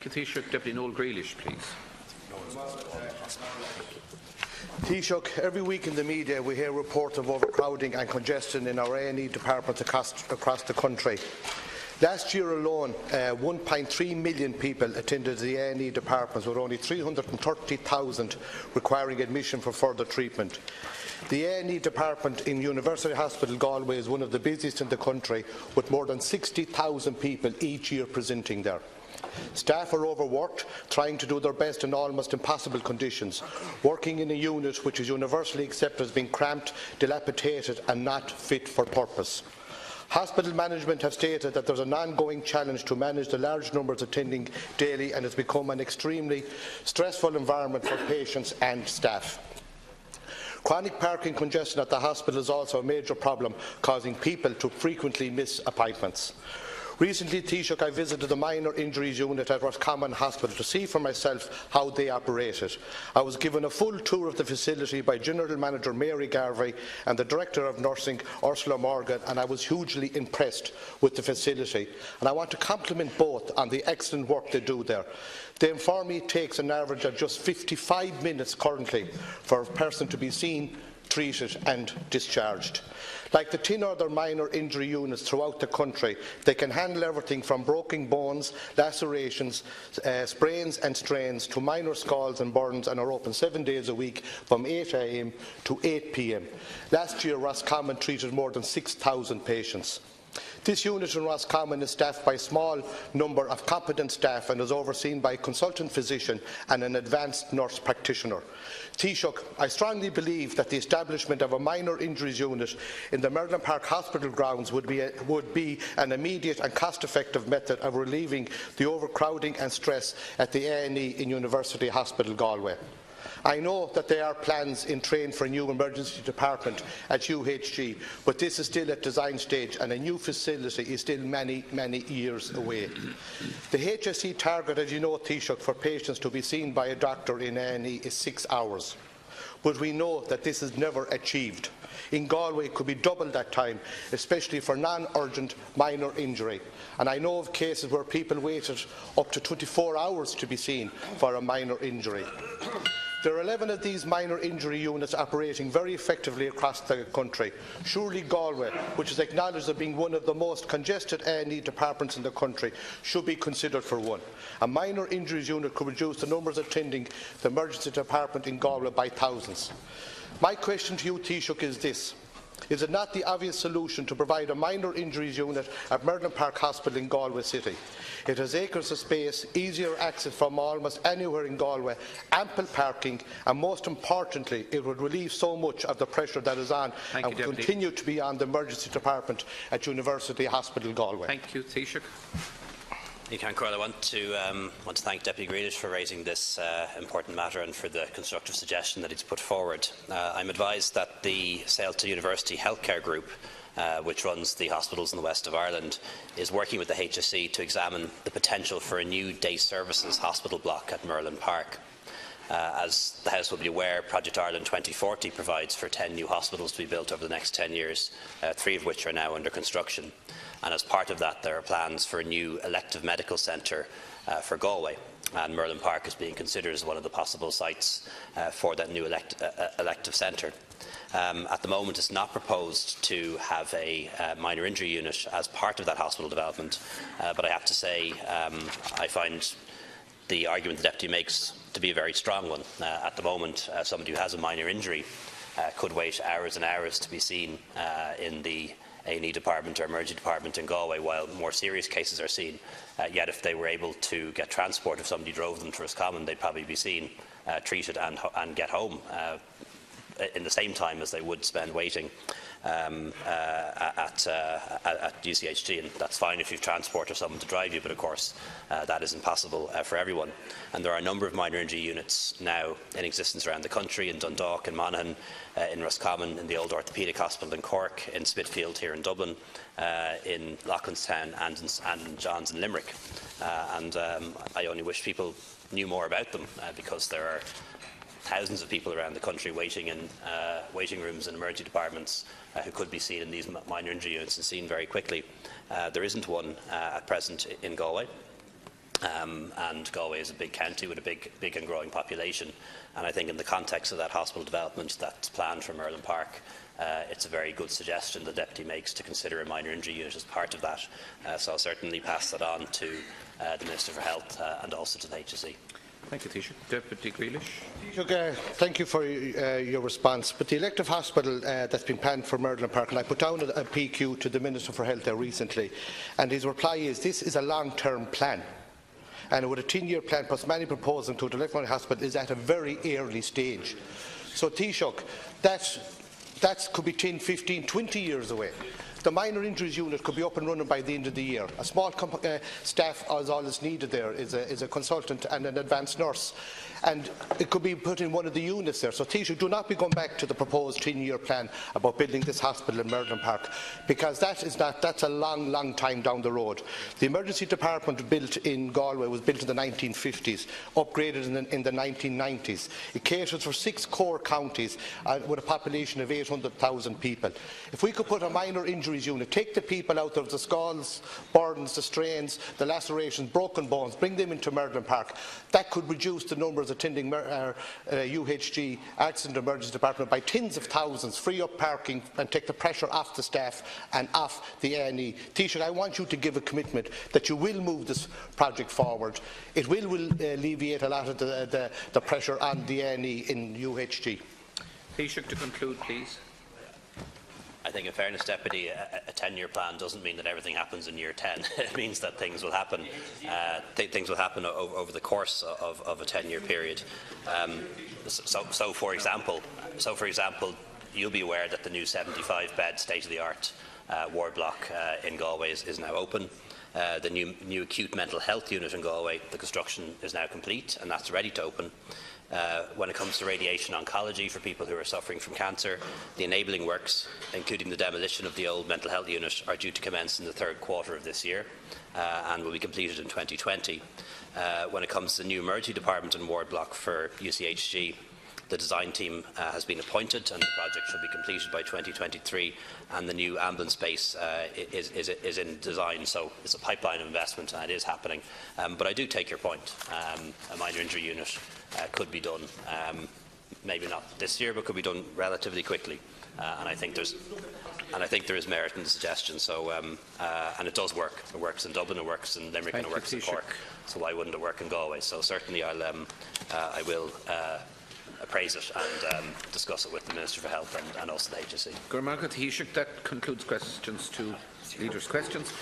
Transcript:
you, Taoiseach. Deputy Noel Grealish, please. Taoiseach, every week in the media we hear reports of overcrowding and congestion in our A&E departments across the country. Last year alone, 1.3 million people attended the A&E departments, with only 330,000 requiring admission for further treatment. The A&E department in University Hospital Galway is one of the busiest in the country, with more than 60,000 people each year presenting there. Staff are overworked, trying to do their best in almost impossible conditions, working in a unit which is universally accepted as being cramped, dilapidated and not fit for purpose. Hospital management have stated that there is an ongoing challenge to manage the large numbers attending daily, and it has become an extremely stressful environment for patients and staff. Chronic parking congestion at the hospital is also a major problem, causing people to frequently miss appointments. Recently, Taoiseach, I visited the minor injuries unit at Roscommon Hospital to see for myself how they operated. I was given a full tour of the facility by General Manager Mary Garvey and the Director of Nursing Ursula Morgan, and I was hugely impressed with the facility. And I want to compliment both on the excellent work they do there. They inform me it takes an average of just 55 minutes currently for a person to be seen, treated and discharged. Like the 10 other minor injury units throughout the country, they can handle everything from broken bones, lacerations, sprains and strains to minor scalds and burns, and are open 7 days a week from 8 AM to 8 PM. Last year, Roscommon treated more than 6,000 patients. This unit in Roscommon is staffed by a small number of competent staff and is overseen by a consultant physician and an advanced nurse practitioner. Taoiseach, I strongly believe that the establishment of a minor injuries unit in the Merlin Park Hospital grounds would be an immediate and cost-effective method of relieving the overcrowding and stress at the A&E in University Hospital Galway. I know that there are plans in train for a new emergency department at UHG, but this is still at design stage and a new facility is still many years away. The HSE target, as you know, Taoiseach, for patients to be seen by a doctor in A&E is 6 hours. But we know that this is never achieved. In Galway, it could be double that time, especially for non-urgent minor injury. And I know of cases where people waited up to 24 hours to be seen for a minor injury. There are 11 of these minor injury units operating very effectively across the country. Surely Galway, which is acknowledged as being one of the most congested A&E departments in the country, should be considered for one. A minor injuries unit could reduce the numbers attending the emergency department in Galway by thousands. My question to you, Taoiseach, is this. Is it not the obvious solution to provide a minor injuries unit at Merlin Park Hospital in Galway City? It has acres of space, easier access from almost anywhere in Galway, ample parking, and most importantly, it would relieve so much of the pressure that is on and will continue to be on the emergency department at University Hospital Galway. Thank you, Taoiseach. I want to thank Deputy Grealish for raising this important matter and for the constructive suggestion that he's put forward. I'm advised that the Celta University Healthcare Group, which runs the hospitals in the west of Ireland, is working with the HSE to examine the potential for a new day services hospital block at Merlin Park. As the House will be aware, Project Ireland 2040 provides for 10 new hospitals to be built over the next 10 years, 3 of which are now under construction. And as part of that, there are plans for a new elective medical centre for Galway. And Merlin Park is being considered as one of the possible sites for that new elective centre. At the moment, it's not proposed to have a minor injury unit as part of that hospital development, but I have to say I find the argument the Deputy makes to be a very strong one. At the moment, somebody who has a minor injury could wait hours and hours to be seen in the A&E department or emergency department in Galway, while more serious cases are seen. Yet if they were able to get transport, if somebody drove them to Roscommon, they'd probably be seen, treated and get home in the same time as they would spend waiting at UCHG, and that's fine if you've transport or someone to drive you, but of course that isn't possible for everyone. And there are a number of minor injury units now in existence around the country, in Dundalk, in Monaghan, in Roscommon, in the old orthopaedic hospital in Cork, in Smithfield here in Dublin, in Loughlinstown and in Johns in Limerick. I only wish people knew more about them, because there are thousands of people around the country waiting in waiting rooms and emergency departments who could be seen in these minor injury units and seen very quickly. There isn't one at present in Galway. and Galway is a big county with a big and growing population. And I think in the context of that hospital development that's planned for Merlin Park, it's a very good suggestion the Deputy makes to consider a minor injury unit as part of that. So I'll certainly pass that on to the Minister for Health and also to the HSE. Thank you, Taoiseach. Deputy Grealish. Thank you for your response. But the elective hospital that's been planned for Merlin Park, and I put down a PQ to the Minister for Health there recently, and his reply is this is a long-term plan. And with a 10-year plan plus many proposals to the elective hospital is at a very early stage. So Taoiseach, that could be 10, 15, 20 years away. The minor injuries unit could be up and running by the end of the year. A small staff is all that's needed there, is a consultant and an advanced nurse. And it could be put in one of the units there. So Taoiseach, do not be going back to the proposed 10-year plan about building this hospital in Merlin Park, because that's a long time down the road. The emergency department built in Galway was built in the 1950s, upgraded in the 1990s. It caters for 6 core counties with a population of 800,000 people. If we could put a minor injuries unit, take the people out of the skulls, burns, the strains, the lacerations, broken bones, bring them into Merlin Park, that could reduce the numbers attending UHG, Accident Emergency Department, by tens of thousands, free up parking and take the pressure off the staff and off the A&E. Taoiseach, I want you to give a commitment that you will move this project forward. It will alleviate a lot of the pressure on the A&E in UHG. Taoiseach, to conclude, please. I think, in fairness, Deputy, a 10-year plan doesn't mean that everything happens in year 10. It means that things will happen. Things will happen over the course of a 10-year period. So, for example, you'll be aware that the new 75-bed state-of-the-art ward block in Galway is now open. The new acute mental health unit in Galway, the construction is now complete, and that's ready to open. When it comes to radiation oncology for people who are suffering from cancer, the enabling works, including the demolition of the old mental health unit, are due to commence in the 3rd quarter of this year and will be completed in 2020. When it comes to the new emergency department and ward block for UCHG, the design team has been appointed and the project should be completed by 2023, and the new ambulance space is in design, so it's a pipeline of investment and it is happening. But I do take your point. A minor injury unit could be done, maybe not this year, but could be done relatively quickly. And I think there is merit in the suggestion. So, and it does work. It works in Dublin, it works in Limerick, and it works in Cork. So why wouldn't it work in Galway? So certainly I will appraise it and discuss it with the Minister for Health and also the HSE. That concludes questions to leaders' questions.